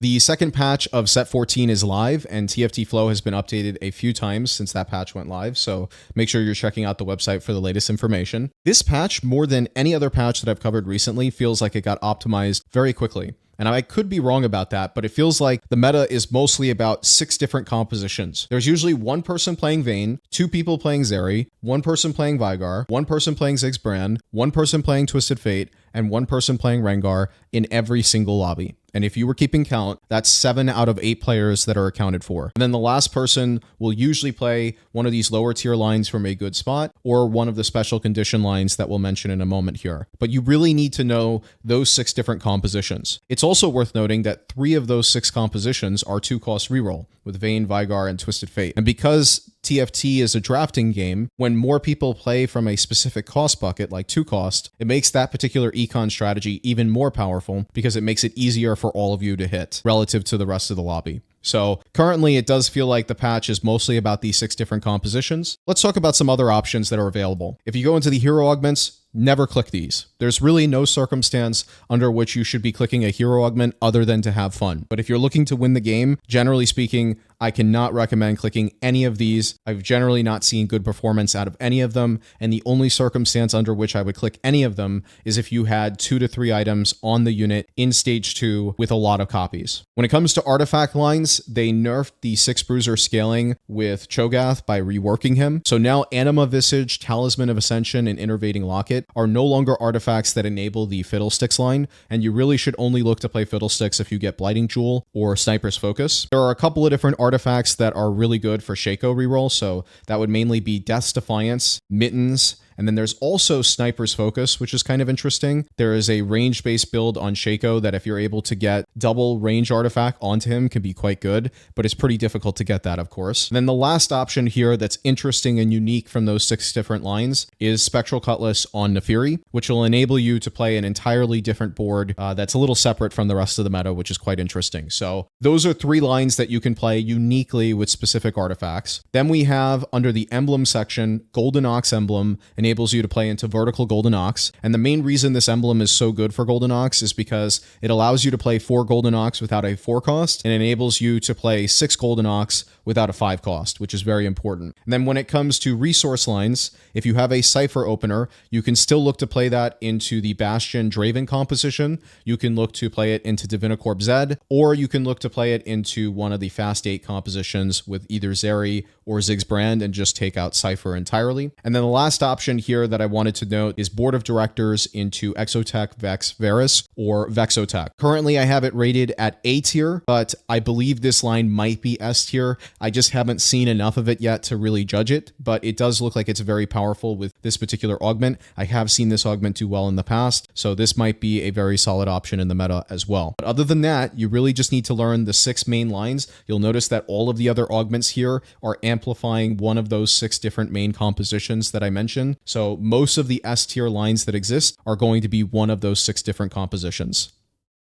The second patch of set 14 is live, and TFT flow has been updated a few times since that patch went live, so make sure you're checking out the website for the latest information. This patch, more than any other patch that I've covered recently, feels like it got optimized very quickly. And I could be wrong about that, but it feels like the meta is mostly about 6 different compositions. There's usually one person playing Vayne, 2 people playing Zeri, 1 person playing Veigar, 1 person playing Ziggs brand, 1 person playing Twisted Fate, and 1 person playing Rengar in every single lobby. And if you were keeping count, that's 7 out of 8 players that are accounted for. And then the last person will usually play one of these lower tier lines from a good spot, or one of the special condition lines that we'll mention in a moment here. But you really need to know those 6 different compositions. It's also worth noting that 3 of those 6 compositions are 2-cost reroll, with Vayne, Veigar, and Twisted Fate. And because TFT is a drafting game, when more people play from a specific cost bucket like 2-cost, it makes that particular econ strategy even more powerful because it makes it easier for all of you to hit relative to the rest of the lobby. So currently it does feel like the patch is mostly about these 6 different compositions. Let's talk about some other options that are available. If you go into the hero augments, never click these. There's really no circumstance under which you should be clicking a hero augment other than to have fun. But if you're looking to win the game, generally speaking, I cannot recommend clicking any of these. I've generally not seen good performance out of any of them, and the only circumstance under which I would click any of them is if you had 2 to 3 items on the unit in stage 2 with a lot of copies. When it comes to artifact lines, they nerfed the 6 bruiser scaling with Cho'Gath by reworking him. So now Anima Visage, Talisman of Ascension, and Innervating Locket are no longer artifacts that enable the Fiddlesticks line, and you really should only look to play Fiddlesticks if you get Blighting Jewel or Sniper's Focus. There are a couple of different artifacts that are really good for Shaco reroll, so that would mainly be Death's Defiance, Mittens, and then there's also Sniper's Focus, which is kind of interesting. There is a range-based build on Shaco that if you're able to get double range artifact onto him can be quite good, but it's pretty difficult to get that, of course. And then the last option here that's interesting and unique from those 6 different lines is Spectral Cutlass on Naafiri, which will enable you to play an entirely different board that's a little separate from the rest of the meta, which is quite interesting. So those are 3 lines that you can play uniquely with specific artifacts. Then we have, under the Emblem section, Golden Ox Emblem, enables you to play into vertical Golden Ox. And the main reason this emblem is so good for Golden Ox is because it allows you to play 4 Golden Ox without a 4 cost, and enables you to play 6 Golden Ox without a 5 cost, which is very important. And then when it comes to resource lines, if you have a Cypher opener, you can still look to play that into the Bastion Draven composition. You can look to play it into Divinicorp Zed, or you can look to play it into one of the Fast 8 compositions with either Zeri or Ziggs brand and just take out Cypher entirely. And then the last option here that I wanted to note is Board of Directors into Exotech, Vex, Varus, or Vexotech. Currently, I have it rated at A tier, but I believe this line might be S tier. I just haven't seen enough of it yet to really judge it, but it does look like it's very powerful with this particular augment. I have seen this augment do well in the past, so this might be a very solid option in the meta as well. But other than that, you really just need to learn the 6 main lines. You'll notice that all of the other augments here are amplifying one of those 6 different main compositions that I mentioned. So most of the S tier lines that exist are going to be one of those 6 different compositions.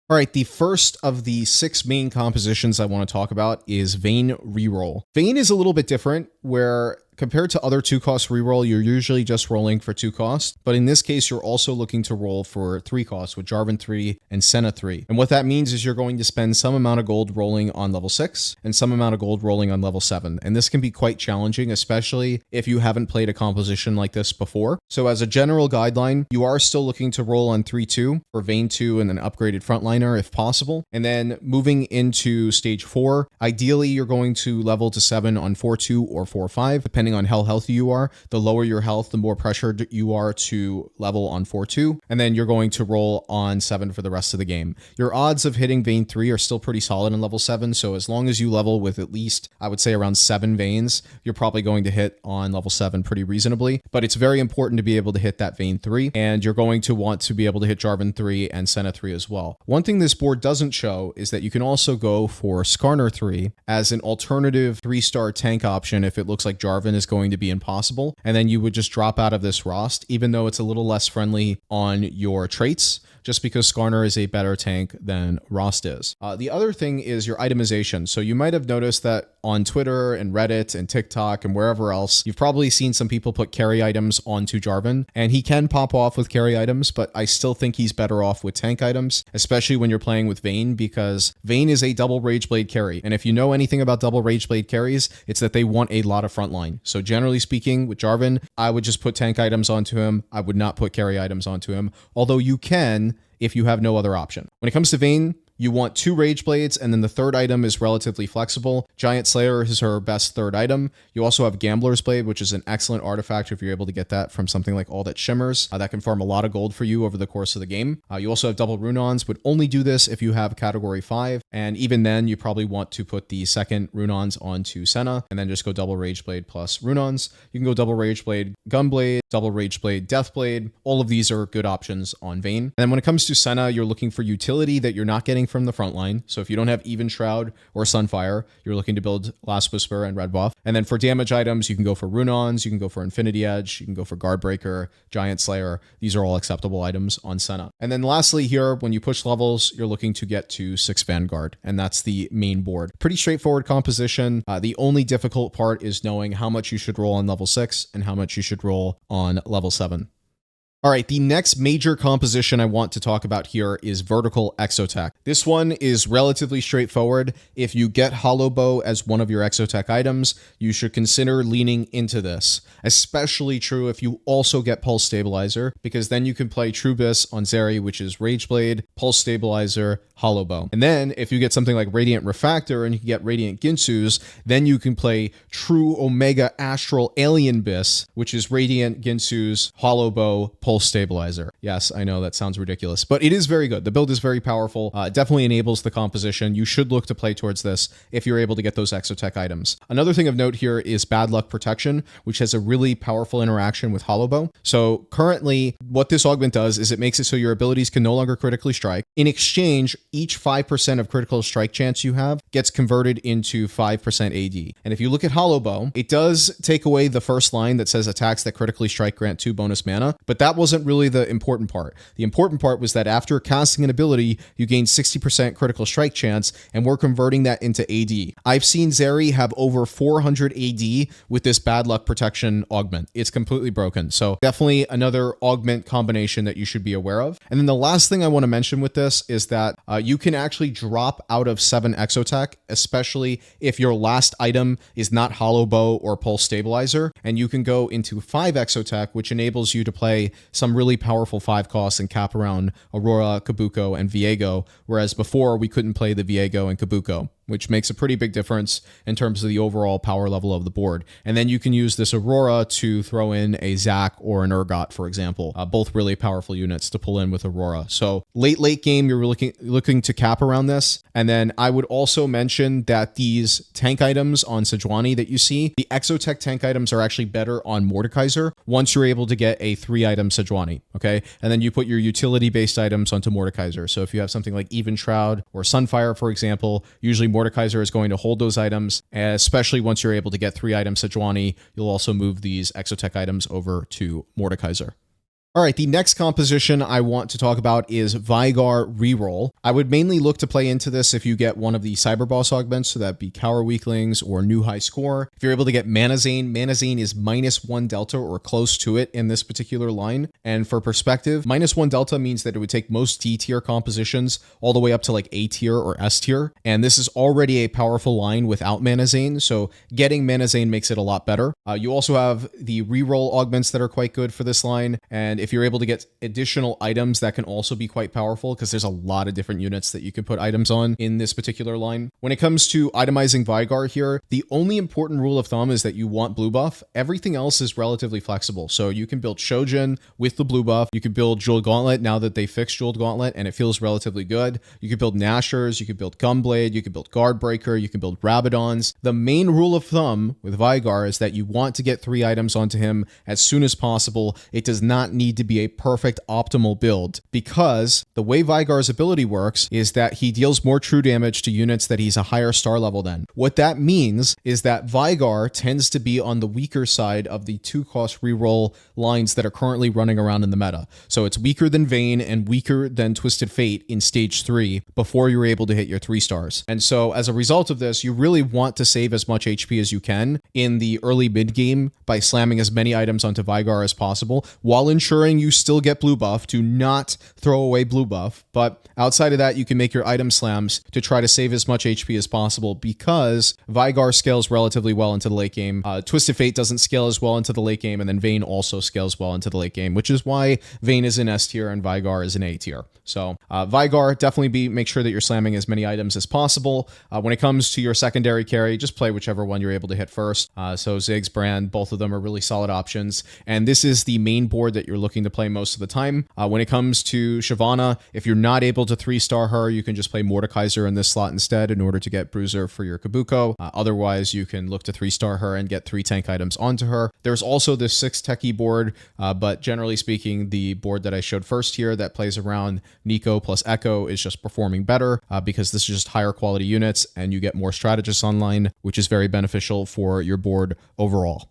All right, the first of the 6 main compositions I want to talk about is Vayne Reroll. Vayne is a little bit different, where compared to other 2-cost reroll, you're usually just rolling for 2 costs, but in this case, you're also looking to roll for 3 costs with Jarvan 3 and Senna 3. And what that means is you're going to spend some amount of gold rolling on level 6 and some amount of gold rolling on level 7. And this can be quite challenging, especially if you haven't played a composition like this before. So as a general guideline, you are still looking to roll on 3-2 for Vayne 2 and an upgraded frontliner if possible. And then moving into stage 4, ideally you're going to level to 7 on 4-2 or 4-5, depending on how healthy you are. The lower your health, the more pressured you are to level on 4-2, and then you're going to roll on 7 for the rest of the game. Your odds of hitting Vayne 3 are still pretty solid in level 7, so as long as you level with at least, I would say, around 7 Vaynes, you're probably going to hit on level 7 pretty reasonably. But it's very important to be able to hit that Vayne 3, and you're going to want to be able to hit Jarvan 3 and Senna 3 as well. One thing this board doesn't show is that you can also go for Skarner 3 as an alternative 3-star tank option if it looks like Jarvan is going to be impossible, and then you would just drop out of this Rost, even though it's a little less friendly on your traits. just because Skarner is a better tank than Rost is. The other thing is your itemization. So you might have noticed that on Twitter and Reddit and TikTok and wherever else, you've probably seen some people put carry items onto Jarvan, and he can pop off with carry items, but I still think he's better off with tank items, especially when you're playing with Vayne, because Vayne is a double Rageblade carry. And if you know anything about double Rageblade carries, it's that they want a lot of frontline. So generally speaking, with Jarvan, I would just put tank items onto him. I would not put carry items onto him, although you can if you have no other option. When it comes to Vayne, you want 2 Rage Blades, and then the third item is relatively flexible. Giant Slayer is her best third item. You also have Gambler's Blade, which is an excellent artifact if you're able to get that from something like All That Shimmers. That can farm a lot of gold for you over the course of the game. You also have double Runons, would only do this if you have category 5, and even then you probably want to put the second Runons onto Senna, and then just go double Rage Blade plus Runons. You can go double Rage Blade Gunblade, double Rage Blade Deathblade. All of these are good options on Vayne. And then when it comes to Senna, you're looking for utility that you're not getting from the front line. So if you don't have Even Shroud or Sunfire, you're looking to build Last Whisper and Red Buff. And then for damage items, you can go for Runons, you can go for Infinity Edge, you can go for Guard Breaker, Giant Slayer. These are all acceptable items on Senna. And then lastly here, when you push levels, you're looking to get to 6 Vanguard, and that's the main board. Pretty straightforward composition. The only difficult part is knowing how much you should roll on level 6 and how much you should roll on level 7. All right, the next major composition I want to talk about here is Vertical Exotech. This one is relatively straightforward. If you get Hollow Bow as one of your Exotech items, you should consider leaning into this. Especially true if you also get Pulse Stabilizer, because then you can play Trubis on Zeri, which is Rage Blade, Pulse Stabilizer, Hollow Bow. And then if you get something like Radiant Refractor and you can get Radiant Ginsu's, then you can play True Omega Astral Alien Bis, which is Radiant Ginsu's, Hollow Bow, Pulse Stabilizer. Yes, I know that sounds ridiculous, but it is very good. The build is very powerful. It definitely enables the composition. You should look to play towards this if you're able to get those Exotech items. Another thing of note here is Bad Luck Protection, which has a really powerful interaction with Hollow Bow. So currently, what this augment does is it makes it so your abilities can no longer critically strike. In exchange, each 5% of critical strike chance you have gets converted into 5% AD. And if you look at Hollow Bow, it does take away the first line that says attacks that critically strike grant 2 bonus mana, but that wasn't really the important part. The important part was that after casting an ability, you gain 60% critical strike chance, and we're converting that into AD. I've seen Zeri have over 400 AD with this Bad Luck Protection augment. It's completely broken. So definitely another augment combination that you should be aware of. And then the last thing I want to mention with this is that you can actually drop out of 7 Exotech, especially if your last item is not Hollow Bow or Pulse Stabilizer, and you can go into 5 Exotech, which enables you to play some really powerful 5 costs and cap around Aurora, Kabuko, and Viego, whereas before we couldn't play the Viego and Kabuko, which makes a pretty big difference in terms of the overall power level of the board. And then you can use this Aurora to throw in a Zac or an Urgot, for example, both really powerful units to pull in with Aurora. So late game, you're looking to cap around this. And then I would also mention that these tank items on Sejuani that you see, the Exotech tank items are actually better on Mordekaiser once you're able to get a 3-item Sejuani, okay? And then you put your utility-based items onto Mordekaiser. So if you have something like Even Shroud or Sunfire, for example, usually Mordekaiser is going to hold those items, especially once you're able to get 3-item Sejuani. You'll also move these Exotech items over to Mordekaiser. All right, the next composition I want to talk about is Veigar Reroll. I would mainly look to play into this if you get one of the Cyber Boss augments, so that'd be Cower Weaklings or New High Score. If you're able to get Mana Zane is -1 delta or close to it in this particular line. And for perspective, -1 delta means that it would take most D tier compositions all the way up to like A tier or S tier. And this is already a powerful line without Mana Zane, so getting Mana Zane makes it a lot better. You also have the reroll augments that are quite good for this line. And if you're able to get additional items, that can also be quite powerful because there's a lot of different units that you can put items on in this particular line. When it comes to itemizing Veigar here, the only important rule of thumb is that you want blue buff. Everything else is relatively flexible. So you can build Shojin with the blue buff. You can build Jeweled Gauntlet now that they fixed Jeweled Gauntlet and it feels relatively good. You can build Nashers, you can build Gunblade, you can build Guard Breaker, you can build Rabadons. The main rule of thumb with Veigar is that you want to get 3 items onto him as soon as possible. It does not need need to be a perfect optimal build, because the way Veigar's ability works is that he deals more true damage to units that he's a higher star level than. What that means is that Veigar tends to be on the weaker side of the 2-cost reroll lines that are currently running around in the meta. So it's weaker than Vayne and weaker than Twisted Fate in stage 3 before you're able to hit your 3 stars. And so as a result of this, you really want to save as much HP as you can in the early mid game by slamming as many items onto Veigar as possible, while ensuring you still get blue buff. Do not throw away blue buff. But outside of that, you can make your item slams to try to save as much HP as possible, because Veigar scales relatively well into the late game. Twisted Fate doesn't scale as well into the late game, and then Vayne also scales well into the late game, which is why Vayne is in S tier and Veigar is in A tier. So Veigar, definitely make sure that you're slamming as many items as possible. When it comes to your secondary carry, just play whichever one you're able to hit first. So Ziggs, Brand, both of them are really solid options. And this is the main board that you're looking to play most of the time. When it comes to Shyvana, if you're not able to 3-star her, you can just play Mordekaiser in this slot instead in order to get Bruiser for your Kabuko. Otherwise, you can look to 3-star her and get 3 tank items onto her. There's also this 6 techie board, but generally speaking, the board that I showed first here that plays around Nico plus Echo is just performing better because this is just higher quality units and you get more strategists online, which is very beneficial for your board overall.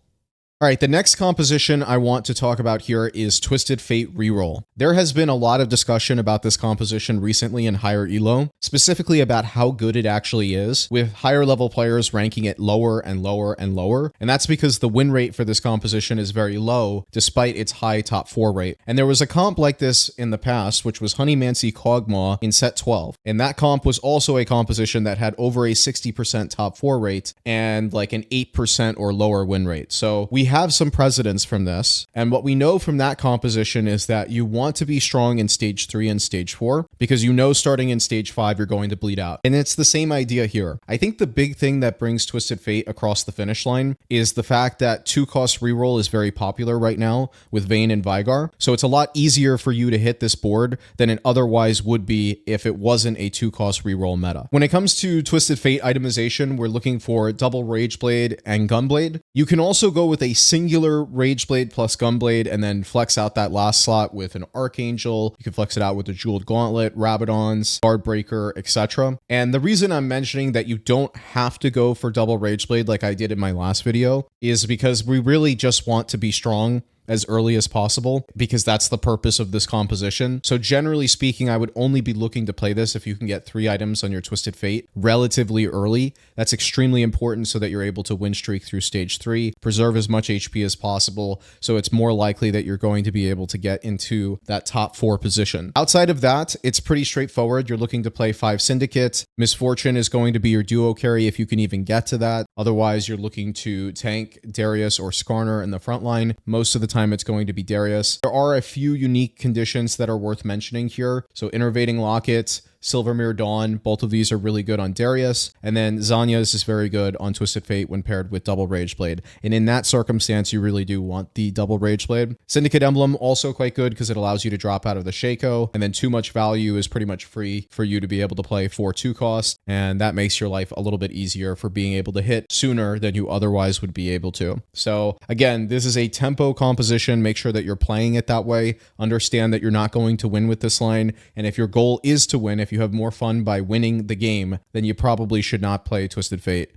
All right, the next composition I want to talk about here is Twisted Fate Reroll. There has been a lot of discussion about this composition recently in higher elo, specifically about how good it actually is, with higher level players ranking it lower and lower and lower. And that's because the win rate for this composition is very low, despite its high top 4 rate. And there was a comp like this in the past, which was Honeymancy Kog'Maw in set 12. And that comp was also a composition that had over a 60% top 4 rate and like an 8% or lower win rate. So we have some precedents from this, and what we know from that composition is that you want to be strong in stage 3 and stage 4 because you know starting in stage 5 you're going to bleed out. And it's the same idea here. I think the big thing that brings Twisted Fate across the finish line is the fact that 2-cost reroll is very popular right now with Vayne and Veigar, so it's a lot easier for you to hit this board than it otherwise would be if it wasn't a 2-cost reroll meta. When it comes to Twisted Fate itemization, we're looking for double Rageblade and Gunblade. You can also go with a singular Rageblade plus Gunblade and then flex out that last slot with an Archangel. You can flex it out with a Jeweled Gauntlet, Rabadons, Guardbreaker, etc. And the reason I'm mentioning that you don't have to go for double Rageblade like I did in my last video is because we really just want to be strong as early as possible, because that's the purpose of this composition. So generally speaking, I would only be looking to play this if you can get 3 items on your Twisted Fate relatively early. That's extremely important so that you're able to win streak through stage 3, preserve as much HP as possible, so it's more likely that you're going to be able to get into that top 4 position. Outside of that, it's pretty straightforward. You're looking to play 5 Syndicate. Misfortune is going to be your duo carry if you can even get to that. Otherwise, you're looking to tank Darius or Skarner in the front line. Most of the time it's going to be Darius. There are a few unique conditions that are worth mentioning here. So Innervating Locket, Silvermere Dawn, both of these are really good on Darius. And then Zanya's is very good on Twisted Fate when paired with double Rageblade. And in that circumstance, you really do want the double Rageblade. Syndicate Emblem, also quite good because it allows you to drop out of the Shaco. And then Too Much Value is pretty much free for you to be able to play for 2 cost. And that makes your life a little bit easier for being able to hit sooner than you otherwise would be able to. So again, this is a tempo composition. Make sure that you're playing it that way. Understand that you're not going to win with this line. And if your goal is to win, if you have more fun by winning the game, then you probably should not play Twisted Fate.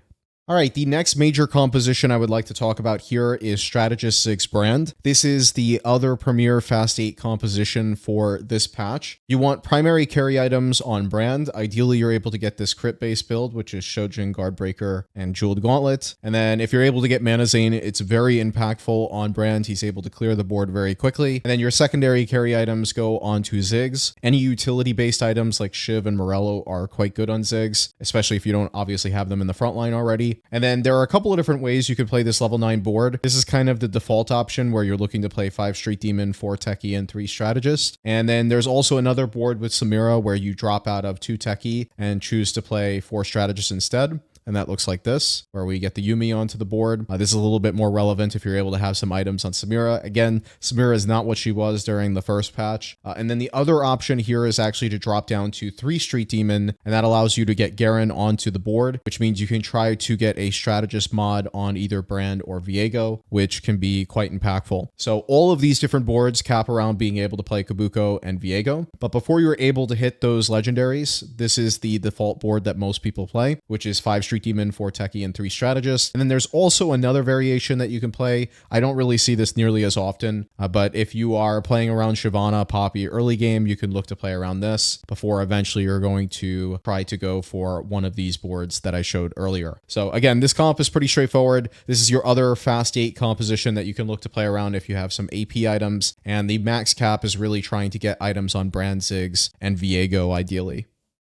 All right, the next major composition I would like to talk about here is Strategist Ziggs Brand. This is the other premier Fast 8 composition for this patch. You want primary carry items on Brand. Ideally, you're able to get this crit-based build, which is Shojin, Guardbreaker, and Jeweled Gauntlet. And then if you're able to get Mana Zane, it's very impactful on Brand. He's able to clear the board very quickly. And then your secondary carry items go onto Ziggs. Any utility-based items like Shiv and Morello are quite good on Ziggs, especially if you don't obviously have them in the front line already. And then there are a couple of different ways you could play this level 9 board. This is kind of the default option where you're looking to play 5 Street Demon, 4 Techie, and 3 Strategist. And then there's also another board with Samira where you drop out of 2 Techie and choose to play 4 Strategists instead. and that looks like this, where we get the Yuumi onto the board. This is a little bit more relevant if you're able to have some items on Samira. Again, Samira is not what she was during the first patch. And then the other option here is actually to drop down to 3 Street Demon, and that allows you to get Garen onto the board, which means you can try to get a strategist mod on either Brand or Viego, which can be quite impactful. So all of these different boards cap around being able to play Kabuko and Viego. But before you're able to hit those legendaries, this is the default board that most people play, which is 5 Street Demon, 4 Techie, and 3 Strategist. And then there's also another variation that you can play. I don't really see this nearly as often, but if you are playing around Shyvana, Poppy early game, you can look to play around this before eventually you're going to try to go for one of these boards that I showed earlier. So again, this comp is pretty straightforward. This is your other fast 8 composition that you can look to play around if you have some AP items, and the max cap is really trying to get items on Brand, Ziggs, and Viego ideally.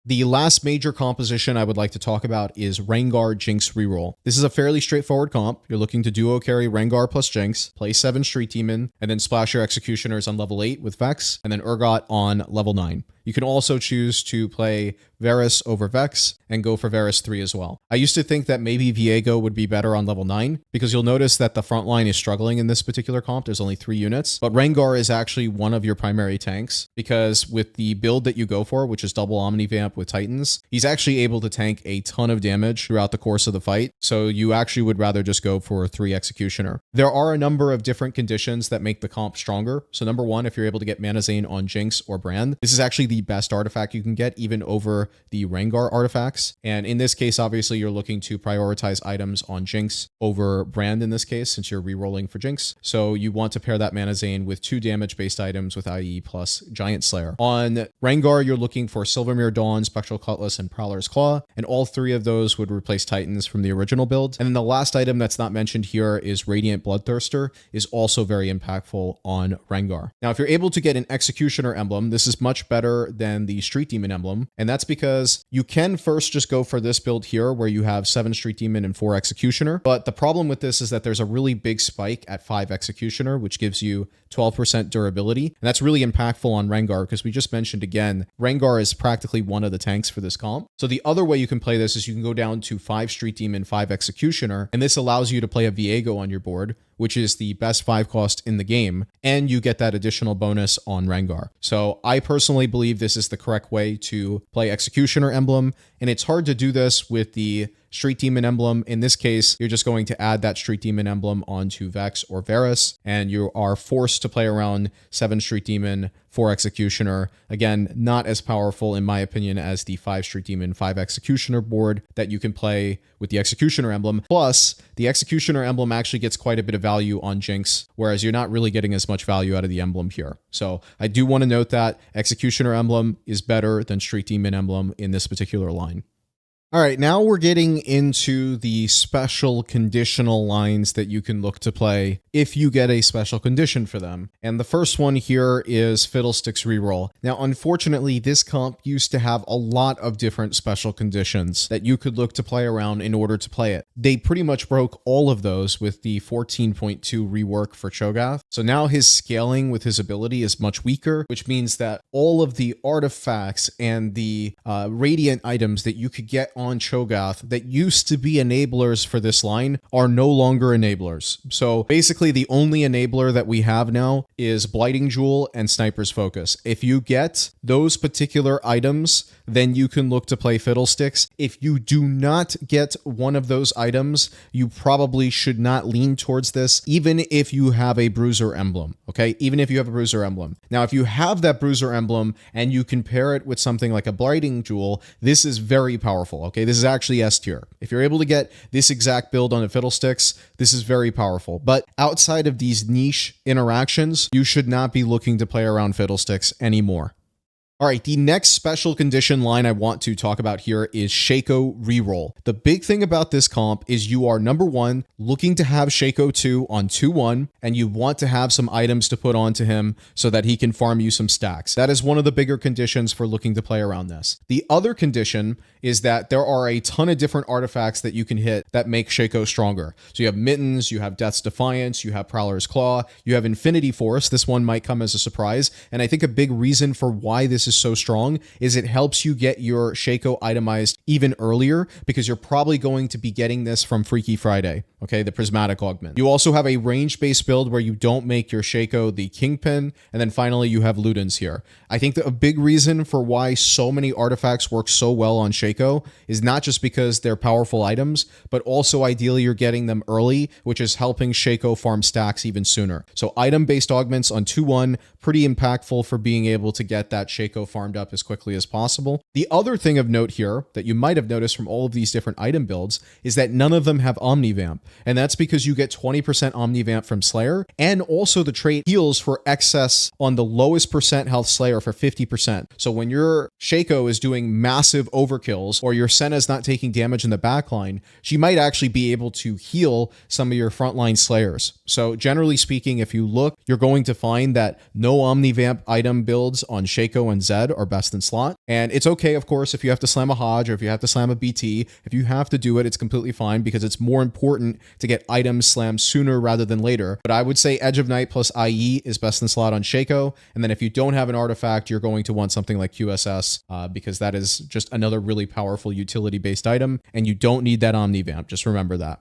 The last major composition I would like to talk about is Rengar Jinx Reroll. This is a fairly straightforward comp. You're looking to duo carry Rengar plus Jinx, play 7 Street Demon, and then splash your Executioners on level 8 with Vex, and then Urgot on level 9. You can also choose to play Varus over Vex and go for Varus 3 as well. I used to think that maybe Viego would be better on level 9 because you'll notice that the front line is struggling in this particular comp. There's only 3 units, but Rengar is actually one of your primary tanks because with the build that you go for, which is double Omnivamp with Titans, he's actually able to tank a ton of damage throughout the course of the fight. So you actually would rather just go for 3 Executioner. There are a number of different conditions that make the comp stronger. So number 1, if you're able to get Mana Zane on Jinx or Brand, this is actually the best artifact you can get, even over the Rengar artifacts. And in this case, obviously, you're looking to prioritize items on Jinx over Brand in this case, since you're rerolling for Jinx. So you want to pair that Mana Zane with 2 damage-based items with IE plus Giant Slayer. On Rengar, you're looking for Silvermere Dawn, Spectral Cutlass, and Prowler's Claw, and all 3 of those would replace Titans from the original build. And then the last item that's not mentioned here is Radiant Bloodthirster, is also very impactful on Rengar. Now, if you're able to get an Executioner emblem, this is much better than the Street Demon emblem, and that's because you can first just go for this build here where you have 7 Street Demon and 4 Executioner, but the problem with this is that there's a really big spike at 5 Executioner, which gives you 12% durability, and that's really impactful on Rengar because we just mentioned again, Rengar is practically one of the tanks for this comp. So the other way you can play this is you can go down to 5 Street Demon, 5 Executioner, and this allows you to play a Viego on your board, which is the best 5 cost in the game, and you get that additional bonus on Rengar. So I personally believe this is the correct way to play Executioner emblem, and it's hard to do this with the Street Demon emblem. In this case, you're just going to add that Street Demon emblem onto Vex or Varus, and you are forced to play around 7 Street Demon, 4 Executioner. Again, not as powerful in my opinion as the 5 Street Demon, 5 Executioner board that you can play with the Executioner emblem. Plus, the Executioner emblem actually gets quite a bit of value on Jinx, whereas you're not really getting as much value out of the emblem here. So I do want to note that Executioner emblem is better than Street Demon emblem in this particular line. All right, now we're getting into the special conditional lines that you can look to play if you get a special condition for them. And the first one here is Fiddlesticks Reroll. Now, unfortunately, this comp used to have a lot of different special conditions that you could look to play around in order to play it. They pretty much broke all of those with the 14.2 rework for Cho'Gath. So now his scaling with his ability is much weaker, which means that all of the artifacts and the radiant items that you could get on Cho'Gath that used to be enablers for this line are no longer enablers. So basically the only enabler that we have now is Blighting Jewel and Sniper's Focus. If you get those particular items, then you can look to play Fiddlesticks. If you do not get one of those items, you probably should not lean towards this, even if you have a Bruiser emblem, okay? Even if you have a Bruiser emblem. Now, if you have that Bruiser emblem and you can pair it with something like a Blighting Jewel, this is very powerful, okay? This is actually S tier. If you're able to get this exact build on the Fiddlesticks, this is very powerful. But outside of these niche interactions, you should not be looking to play around Fiddlesticks anymore. All right, the next special condition line I want to talk about here is Shaco Reroll. The big thing about this comp is you are, number 1, looking to have Shaco 2 on 2-1, and you want to have some items to put onto him so that he can farm you some stacks. That is one of the bigger conditions for looking to play around this. The other condition is that there are a ton of different artifacts that you can hit that make Shaco stronger. So you have Mittens, you have Death's Defiance, you have Prowler's Claw, you have Infinity Force. This one might come as a surprise, and I think a big reason for why this is is so strong is it helps you get your Shaco itemized even earlier because you're probably going to be getting this from Freaky Friday, okay, the Prismatic Augment. You also have a range-based build where you don't make your Shaco the Kingpin, and then finally you have Ludens here. I think that a big reason for why so many artifacts work so well on Shaco is not just because they're powerful items, but also ideally you're getting them early, which is helping Shaco farm stacks even sooner. So item-based augments on 2-1, pretty impactful for being able to get that Shaco farmed up as quickly as possible. The other thing of note here that you might have noticed from all of these different item builds is that none of them have Omnivamp, and that's because you get 20% Omnivamp from Slayer, and also the trait heals for excess on the lowest percent health Slayer for 50%. So when your Shaco is doing massive overkills, or your Senna's not taking damage in the backline, she might actually be able to heal some of your frontline Slayers. So generally speaking, if you look, you're going to find that no Omnivamp item builds on Shaco and Zed are best in slot. And it's okay, of course, if you have to slam a Hodge or if you have to slam a BT. If you have to do it, it's completely fine because it's more important to get items slammed sooner rather than later. But I would say Edge of Night plus IE is best in slot on Shaco. And then if you don't have an artifact, you're going to want something like QSS because that is just another really powerful utility-based item. And you don't need that Omnivamp. Just remember that.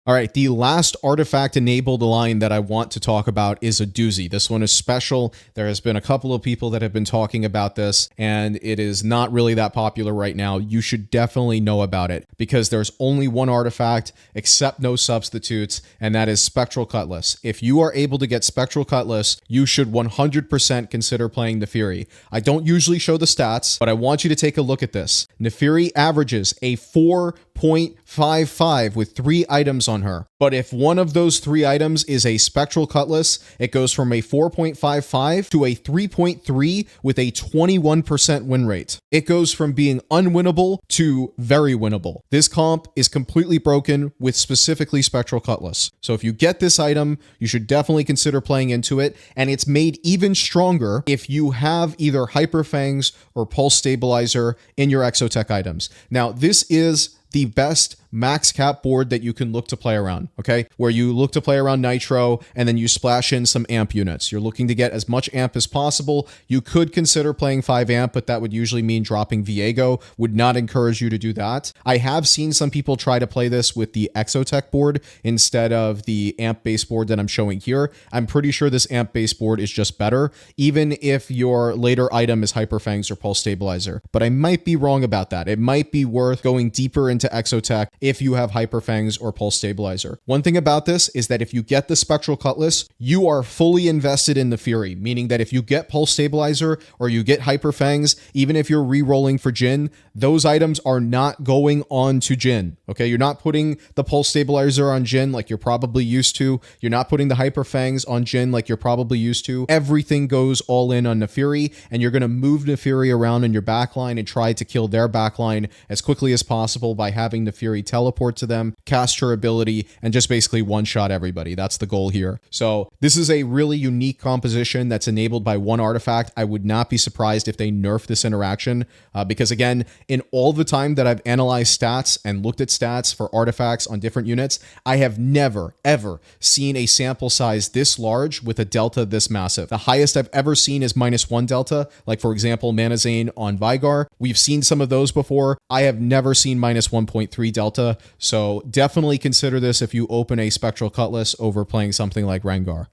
All right, the last artifact-enabled line that I want to talk about is a doozy. This one is special. There has been a couple of people that have been talking about this, and it is not really that popular right now. You should definitely know about it because there's only one artifact, except no substitutes, and that is Spectral Cutlass. If you are able to get Spectral Cutlass, you should 100% consider playing Naafiri. I don't usually show the stats, but I want you to take a look at this. Naafiri averages a 4.55 with 3 items on her. But if one of those 3 items is a Spectral Cutlass, it goes from a 4.55 to a 3.3 with a 21% win rate. It goes from being unwinnable to very winnable. This comp is completely broken with specifically Spectral Cutlass. So if you get this item, you should definitely consider playing into it, and it's made even stronger if you have either Hyper Fangs or Pulse Stabilizer in your Exotech items. Now, this is the best max cap board that you can look to play around, okay? Where you look to play around Nitro and then you splash in some amp units. You're looking to get as much amp as possible. You could consider playing 5 amp, but that would usually mean dropping Viego. Would not encourage you to do that. I have seen some people try to play this with the Exotech board instead of the amp base board that I'm showing here. I'm pretty sure this amp base board is just better, even if your later item is Hyper Fangs or Pulse Stabilizer. But I might be wrong about that. It might be worth going deeper into Exotech if you have Hyper Fangs or Pulse Stabilizer. One thing about this is that if you get the Spectral Cutlass, you are fully invested in Naafiri, meaning that if you get Pulse Stabilizer or you get Hyper Fangs, even if you're re-rolling for Jhin, those items are not going on to Jhin, okay? You're not putting the Pulse Stabilizer on Jhin like you're probably used to. You're not putting the Hyper Fangs on Jhin like you're probably used to. Everything goes all in on Naafiri, and you're going to move Naafiri around in your backline and try to kill their backline as quickly as possible by having Naafiri teleport to them, cast her ability, and just basically one-shot everybody. That's the goal here. So this is a really unique composition that's enabled by one artifact. I would not be surprised if they nerf this interaction because, again, in all the time that I've analyzed stats and looked at stats for artifacts on different units, I have never, ever seen a sample size this large with a delta this massive. The highest I've ever seen is -1 delta, like, for example, Mana Zane on Veigar. We've seen some of those before. I have never seen -1.3 delta. So definitely consider this if you open a Spectral Cutlass over playing something like Rengar.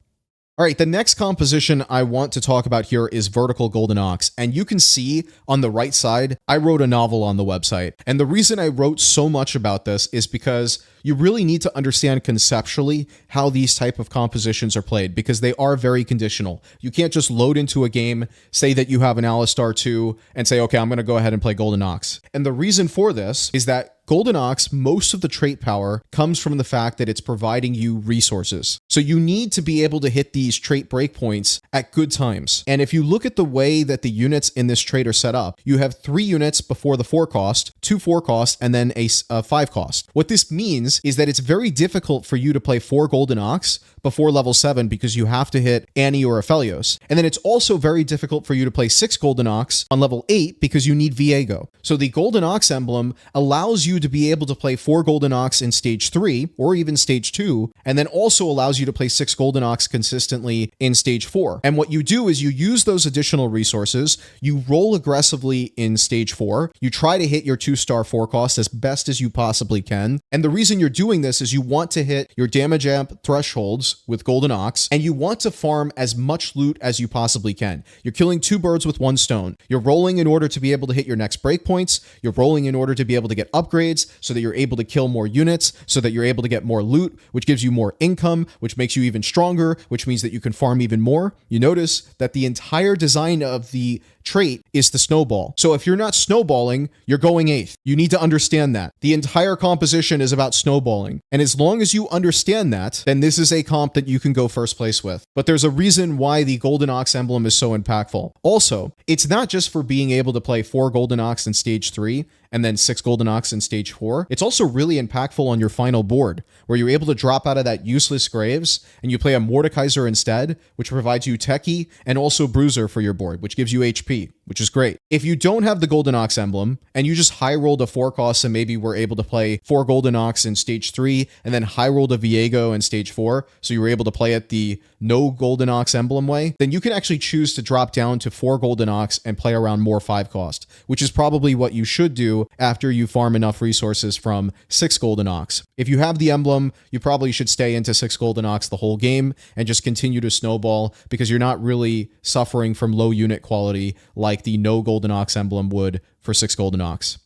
All right, the next composition I want to talk about here is Vertical Golden Ox. And you can see on the right side, I wrote a novel on the website. And the reason I wrote so much about this is because you really need to understand conceptually how these type of compositions are played because they are very conditional. You can't just load into a game, say that you have an Alistar 2, and say, okay, I'm going to go ahead and play Golden Ox. And the reason for this is that Golden Ox, most of the trait power comes from the fact that it's providing you resources. So you need to be able to hit these trait breakpoints at good times. And if you look at the way that the units in this trait are set up, you have 3 units before the 4 cost, 2 4 cost, and then a 5 cost. What this means is that it's very difficult for you to play 4 Golden Ox before level 7 because you have to hit Annie or Aphelios. And then it's also very difficult for you to play 6 Golden Ox on level 8 because you need Viego. So the Golden Ox emblem allows you to be able to play 4 Golden Ox in stage 3 or even stage 2, and then also allows you to play 6 Golden Ox consistently in stage 4. And what you do is you use those additional resources, you roll aggressively in stage 4, you try to hit your 2-star 4 cost as best as you possibly can. And the reason you're doing this is you want to hit your damage amp thresholds with Golden Ox, and you want to farm as much loot as you possibly can. You're killing 2 birds with 1 stone. You're rolling in order to be able to hit your next breakpoints. You're rolling in order to be able to get upgrades so that you're able to kill more units, so that you're able to get more loot, which gives you more income, which makes you even stronger, which means that you can farm even more. You notice that the entire design of the trait is the snowball. So if you're not snowballing, you're going 8th. You need to understand that. The entire composition is about snowballing. And as long as you understand that, then this is a comp that you can go first place with. But there's a reason why the Golden Ox emblem is so impactful. Also, it's not just for being able to play 4 Golden Ox in stage 3 and then 6 Golden Ox in stage 4. It's also really impactful on your final board, where you're able to drop out of that useless Graves and you play a Mordekaiser instead, which provides you Techie and also Bruiser for your board, which gives you HP, which is great. If you don't have the Golden Ox emblem and you just high rolled a 4 cost and maybe were able to play 4 Golden Ox in stage 3 and then high rolled a Viego in stage 4, so you were able to play it the no Golden Ox emblem way, then you can actually choose to drop down to 4 Golden Ox and play around more 5 cost, which is probably what you should do after you farm enough resources from 6 Golden Ox. If you have the emblem, you probably should stay into 6 Golden Ox the whole game and just continue to snowball, because you're not really suffering from low unit quality like the no Golden Ox emblem would for 6 Golden Ox.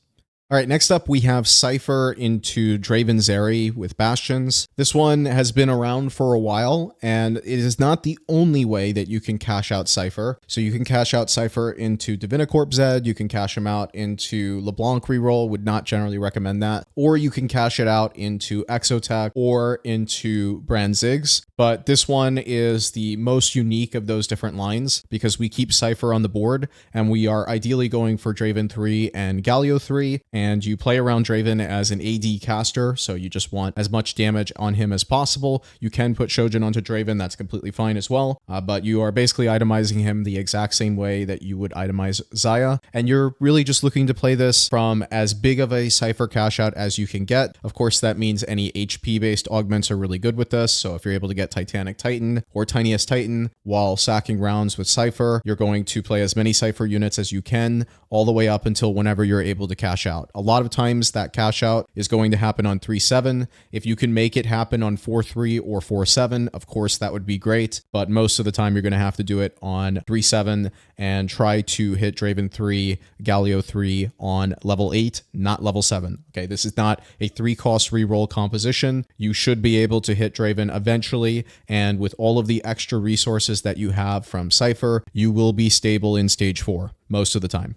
All right, next up we have Cypher into Draven Zeri with Bastions. This one has been around for a while, and it is not the only way that you can cash out Cypher. So you can cash out Cypher into Divinicorp Zed, you can cash him out into LeBlanc Reroll, would not generally recommend that, or you can cash it out into Exotech or into Brand Ziggs. But this one is the most unique of those different lines because we keep Cypher on the board, and we are ideally going for Draven 3 and Galio 3, and you play around Draven as an AD caster, so you just want as much damage on him as possible. You can put Shojin onto Draven, that's completely fine as well, but you are basically itemizing him the exact same way that you would itemize Xayah, and you're really just looking to play this from as big of a Cypher cash out as you can get. Of course, that means any HP-based augments are really good with this, so if you're able to get Titanic Titan or Tiniest Titan while sacking rounds with Cypher, you're going to play as many Cypher units as you can, all the way up until whenever you're able to cash out. A lot of times that cash out is going to happen on 3-7. If you can make it happen on 4-3 or 4-7, of course, that would be great. But most of the time, you're going to have to do it on 3-7 and try to hit Draven 3, Galio 3 on level 8, not level 7. Okay, this is not a 3-cost reroll composition. You should be able to hit Draven eventually, and with all of the extra resources that you have from Cypher, you will be stable in stage 4 most of the time.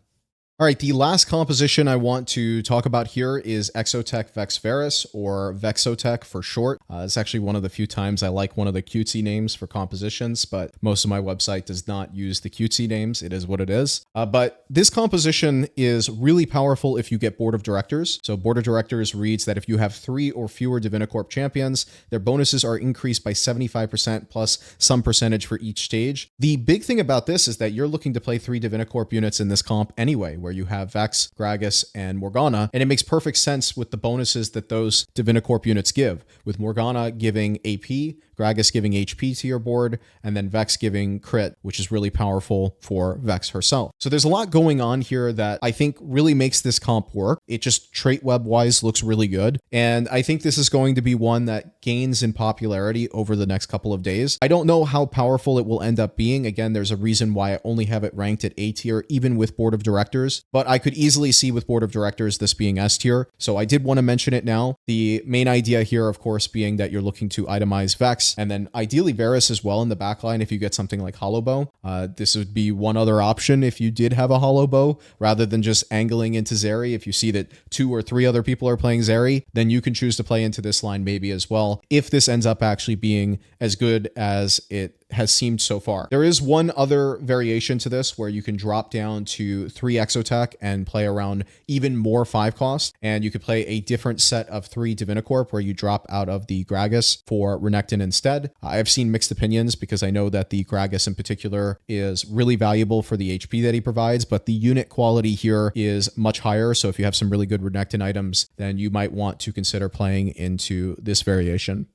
All right, the last composition I want to talk about here is Exotech Vex Varus, or Vexotech for short. It's actually one of the few times I like one of the cutesy names for compositions, but most of my website does not use the cutesy names. It is what it is. But this composition is really powerful if you get Board of Directors. So Board of Directors reads that if you have 3 or fewer Divinicorp champions, their bonuses are increased by 75% plus some percentage for each stage. The big thing about this is that you're looking to play 3 Divinicorp units in this comp anyway, where you have Vex, Gragas, and Morgana, and it makes perfect sense with the bonuses that those Divinicorp units give, with Morgana giving AP, Gragas giving HP to your board, and then Vex giving crit, which is really powerful for Vex herself. So there's a lot going on here that I think really makes this comp work. It just trait web-wise looks really good, and I think this is going to be one that gains in popularity over the next couple of days. I don't know how powerful it will end up being. Again, there's a reason why I only have it ranked at A tier, even with Board of Directors, but I could easily see with Board of Directors this being S tier, so I did want to mention it now. The main idea here, of course, being that you're looking to itemize Vex, and then ideally Varus as well in the backline if you get something like Hollow Bow. This would be one other option if you did have a Hollow Bow, rather than just angling into Zeri. If you see that 2 or 3 other people are playing Zeri, then you can choose to play into this line maybe as well, if this ends up actually being as good as it has seemed so far. There is one other variation to this where you can drop down to 3 Exotech and play around even more 5 cost, and you could play a different set of 3 Divinicorp where you drop out of the Gragas for Renekton instead. I've seen mixed opinions because I know that the Gragas in particular is really valuable for the HP that he provides, but the unit quality here is much higher. So if you have some really good Renekton items, then you might want to consider playing into this variation.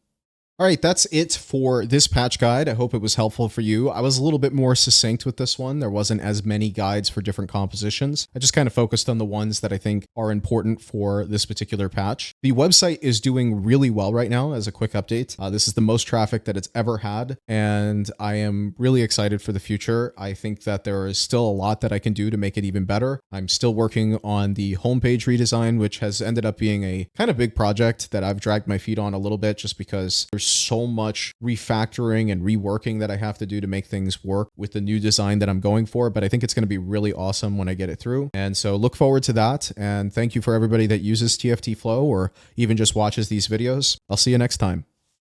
All right, that's it for this patch guide. I hope it was helpful for you. I was a little bit more succinct with this one. There wasn't as many guides for different compositions. I just kind of focused on the ones that I think are important for this particular patch. The website is doing really well right now as a quick update. This is the most traffic that it's ever had, and I am really excited for the future. I think that there is still a lot that I can do to make it even better. I'm still working on the homepage redesign, which has ended up being a kind of big project that I've dragged my feet on a little bit just because there's so much refactoring and reworking that I have to do to make things work with the new design that I'm going for, but I think it's going to be really awesome when I get it through. And so look forward to that. And thank you for everybody that uses TFT Flow or even just watches these videos. I'll see you next time.